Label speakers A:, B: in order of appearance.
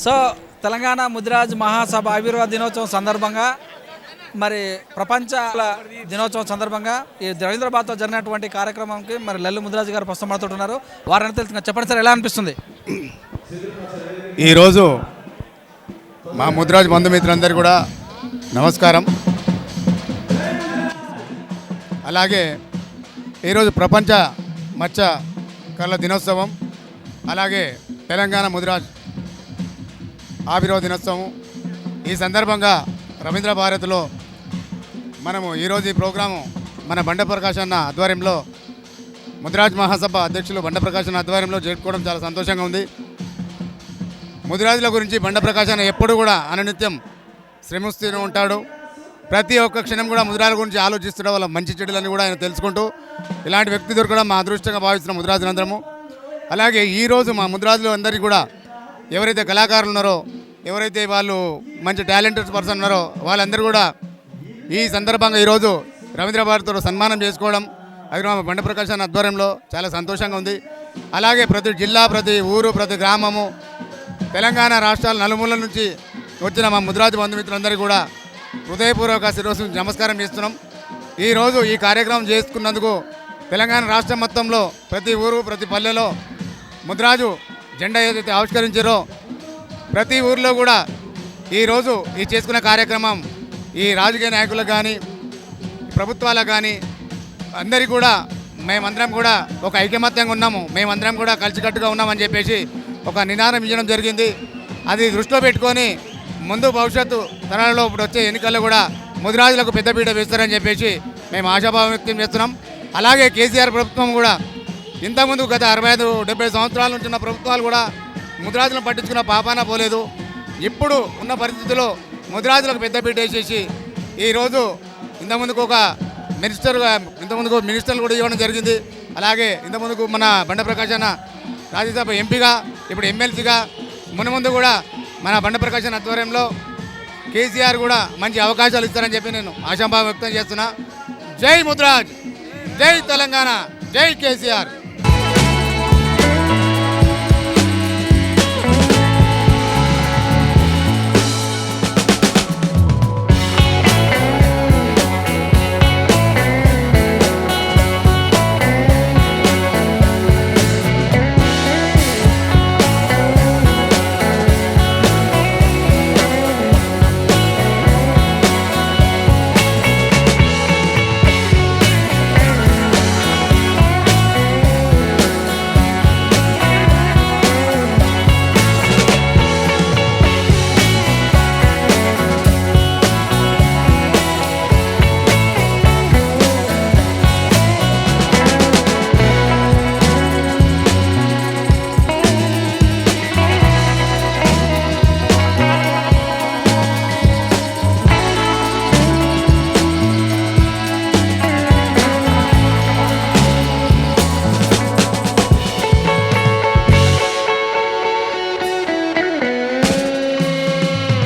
A: So Telangana Mudiraj మహాసభ ఆవిర్భావ దినోత్సవం సందర్భంగా మరి ప్రపంచ దినోత్సవం సందర్భంగా ఈ రవీంద్రబాద్తో జరిగినటువంటి కార్యక్రమంకి మరి లల్లు ముదిరాజ్ గారు ప్రస్తుతం మాట్లాడుతున్నారు. వారిని తెలుసు చెప్పండి సార్, ఎలా అనిపిస్తుంది?
B: ఈరోజు మా ముదిరాజ్ బంధుమిత్రులందరికీ కూడా నమస్కారం. అలాగే ఈరోజు ప్రపంచ మత్స్యకారుల దినోత్సవం, అలాగే తెలంగాణ ముదిరాజ్ ఆవిర్భావ దినోత్సవం. ఈ సందర్భంగా రవీంద్ర భారతిలో మనము ఈరోజు ఈ ప్రోగ్రాము మన బండప్రకాష్ అన్న ఆధ్వర్యంలో, ముదిరాజ్ మహాసభ అధ్యక్షులు బండప్రకాష్ అన్న ఆధ్వర్యంలో జరుపుకోవడం చాలా సంతోషంగా ఉంది. ముదిరాజుల గురించి బండప్రకాష్ అన్న ఎప్పుడు కూడా అనునిత్యం శ్రమిస్తూనే ఉంటాడు. ప్రతి ఒక్క క్షణం కూడా ముదిరాజుల గురించి ఆలోచిస్తూ వాళ్ళ మంచి చెడులని కూడా ఆయన తెలుసుకుంటూ ఇలాంటి వ్యక్తి దొరకడం మా అదృష్టంగా భావిస్తున్న ముదిరాజులందరము. అలాగే ఈరోజు మా ముదిరాజులు అందరికీ కూడా ఎవరైతే కళాకారులు ఉన్నారో, ఎవరైతే వాళ్ళు మంచి టాలెంటెడ్ పర్సన్ ఉన్నారో వాళ్ళందరూ కూడా ఈ సందర్భంగా ఈరోజు రవీంద్ర భారతితో సన్మానం చేసుకోవడం అది మా బండప్రకాష్ అన్న ఆధ్వర్యంలో చాలా సంతోషంగా ఉంది. అలాగే ప్రతి జిల్లా, ప్రతి ఊరు, ప్రతి గ్రామము, తెలంగాణ రాష్ట్రాల నలుమూలల నుంచి వచ్చిన మా ముదిరాజు బంధుమిత్రులందరికీ కూడా హృదయపూర్వక శిరోసు నమస్కారం చేస్తున్నాం. ఈరోజు ఈ కార్యక్రమం చేసుకున్నందుకు తెలంగాణ రాష్ట్రం మొత్తంలో ప్రతి ఊరు, ప్రతి పల్లెలో ముదిరాజు జెండా ఏదైతే ఆవిష్కరించారో ప్రతి ఊరిలో కూడా ఈరోజు ఈ చేసుకున్న కార్యక్రమం ఈ రాజకీయ నాయకులకు కానీ ప్రభుత్వాలకు కానీ అందరికీ కూడా మేమందరం కూడా ఒక ఐకమత్యంగా ఉన్నాము, మేమందరం కూడా కలిసికట్టుగా ఉన్నామని చెప్పేసి ఒక నినాదం ఇవ్వడం జరిగింది. అది దృష్టిలో పెట్టుకొని ముందు భవిష్యత్తు తరాలలో ఇప్పుడు వచ్చే ఎన్నికల్లో కూడా ముదిరాజులకు పెద్దపీట వేస్తారని చెప్పేసి మేము ఆశాభావం వ్యక్తం చేస్తున్నాం. అలాగే కేసీఆర్ ప్రభుత్వం కూడా ఇంతకుముందు గత 65-70 సంవత్సరాల నుంచి ఉన్న ప్రభుత్వాలు కూడా ముదిరాజులను పట్టించుకున్న పాపాన పోలేదు. ఇప్పుడు ఉన్న పరిస్థితుల్లో ముదిరాజులకు పెద్దపీట వేసేసి ఈరోజు ఇంతకుముందుకు మినిస్టర్లు కూడా ఇవ్వడం జరిగింది. అలాగే ఇంతకుముందుకు మన బండప్రకాష్ అన్న రాజ్యసభ ఎంపీగా, ఇప్పుడు ఎమ్మెల్సీగా, మున్ముందు కూడా మన బండప్రకాష్ అన్న ఆధ్వర్యంలో కేసీఆర్ కూడా మంచి అవకాశాలు ఇస్తారని చెప్పి నేను ఆశాభావం వ్యక్తం చేస్తున్నా. జై ముదిరాజ్, జై తెలంగాణ, జై కేసీఆర్.